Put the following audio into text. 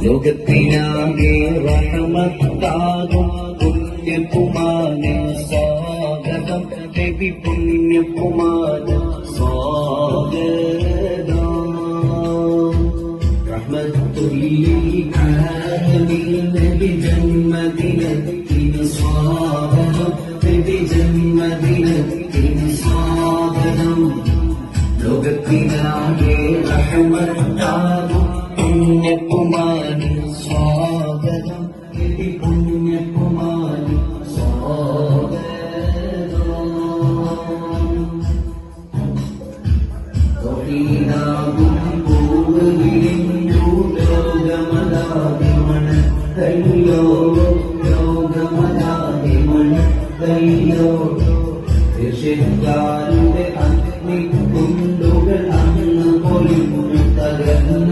ലോകത്തിനാകെ റഹ്മത്താകും പുണ്യകുമാരൻ സ്വാഗതം നബി പുണ്യകുമാരൻ സ്വാഗതം റഹ്മത്തുൽ ലിൽ ആലമീൻ നബി ജന്മദിനത്തിന് സ്വാഗതം നബി ജന്മദിനത്തിന് സ്വാഗതം ലോകത്തിനാകെ റഹ്മത്താകും പുണ്യകുമാരൻ സ്വാഗതം നബി പുണ്യകുമാരൻ സ്വാഗതം തൊഴിലാകും പൂവിലിഞ്ഞു ലോകമതാകെ മണത്തല്ലോ ലോകമതാകെ മണത്തല്ലോ ഋഷിക്കാരുടെ